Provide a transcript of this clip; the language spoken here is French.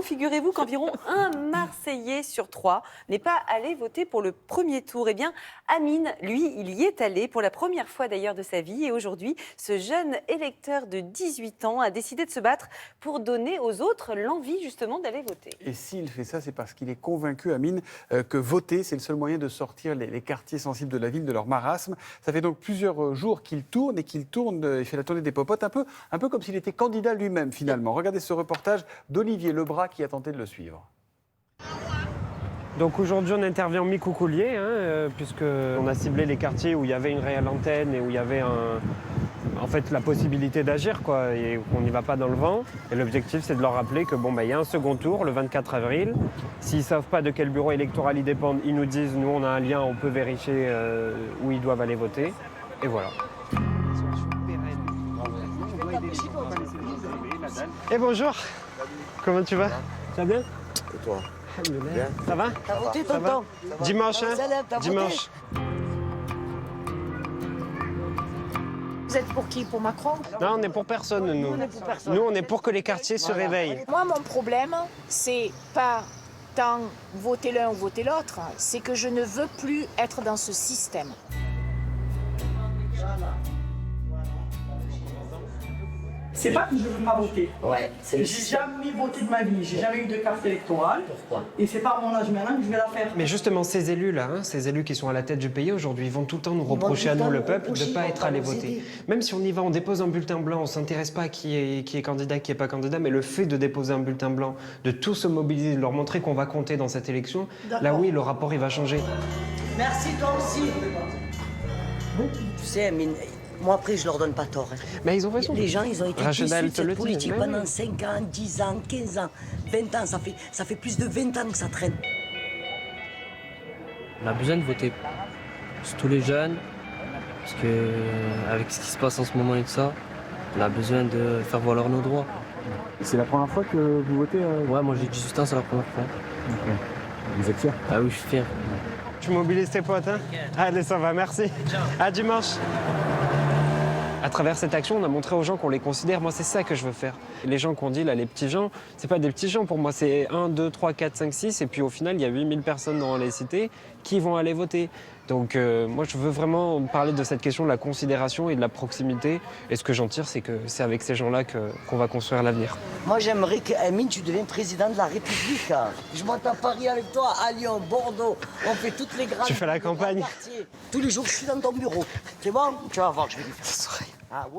Figurez-vous qu'environ un Marseillais sur 3 n'est pas allé voter pour le premier tour. Eh bien, Amine, lui, il y est allé pour la première fois d'ailleurs de sa vie. Et aujourd'hui, ce jeune électeur de 18 ans a décidé de se battre pour donner aux autres l'envie justement d'aller voter. Et s'il fait ça, c'est parce qu'il est convaincu, Amine, que voter, c'est le seul moyen de sortir les quartiers sensibles de la ville de leur marasme. Ça fait donc plusieurs jours qu'il tourne, il fait la tournée des popotes, un peu comme s'il était candidat lui-même finalement. Regardez ce reportage d'Olivier Lebras qui a tenté de le suivre. Donc aujourd'hui on intervient en mi-coucoulier, puisqu'on a ciblé les quartiers où il y avait une réelle antenne et où il y avait en fait la possibilité d'agir, et qu'on n'y va pas dans le vent. Et l'objectif c'est de leur rappeler que il y a un second tour le 24 avril. S'ils ne savent pas de quel bureau électoral ils dépendent, ils nous disent, nous on a un lien, on peut vérifier où ils doivent aller voter. Et voilà. Et bonjour, comment tu vas? Ça va bien? Et toi? Bien. Ça va? T'as voté, tonton? Dimanche, hein? Dimanche. Vous êtes pour qui? Pour Macron? Non, on n'est pour personne, nous. Nous, on est pour que les quartiers se réveillent. Moi, mon problème, c'est pas tant voter l'un ou voter l'autre, c'est que je ne veux plus être dans ce système. C'est pas que je veux pas voter. Ouais, c'est J'ai jamais voté de ma vie, j'ai jamais eu de carte électorale. Pourquoi? Et c'est pas à mon âge maintenant que je vais la faire. Mais justement, ces élus-là, ces élus qui sont à la tête du pays aujourd'hui, ils vont tout le temps nous reprocher à nous, le peuple, de ne pas être allés voter. Même si on y va, on dépose un bulletin blanc, on ne s'intéresse pas à qui est candidat, qui n'est pas candidat, mais le fait de déposer un bulletin blanc, de tous se mobiliser, de leur montrer qu'on va compter dans cette élection, là oui, le rapport, il va changer. Merci toi aussi. Tu sais, Amine, moi après, je leur donne pas tort. Hein. Mais ils ont raison. Les gens, ils ont été Rachida, elle déçus te de le cette dit. politique Mais pendant oui. 5 ans, 10 ans, 15 ans, 20 ans. Ça fait plus de 20 ans que ça traîne. On a besoin de voter, surtout les jeunes, parce que avec ce qui se passe en ce moment et tout ça, on a besoin de faire valoir nos droits. C'est la première fois que vous votez Ouais, moi j'ai 18 ans, c'est la première fois. Vous êtes fier? Ah oui, je suis fier. Tu mobilises tes potes, hein? Allez, ça va, merci. À dimanche. À travers cette action, on a montré aux gens qu'on les considère. Moi, c'est ça que je veux faire. Les gens qu'on dit, là, les petits gens, c'est pas des petits gens pour moi. C'est 1, 2, 3, 4, 5, 6. Et puis au final, il y a 8000 personnes dans les cités qui vont aller voter. Donc moi, je veux vraiment parler de cette question de la considération et de la proximité. Et ce que j'en tire, c'est que c'est avec ces gens-là qu'on va construire l'avenir. Moi, j'aimerais que, Amine, tu deviennes président de la République. Hein. Je monte à Paris avec toi, à Lyon, Bordeaux. On fait toutes les grandes... Tu fais la campagne. Tous les jours, je suis dans ton bureau. C'est bon? Tu vas voir, je vais lui faire. Ah, ouais.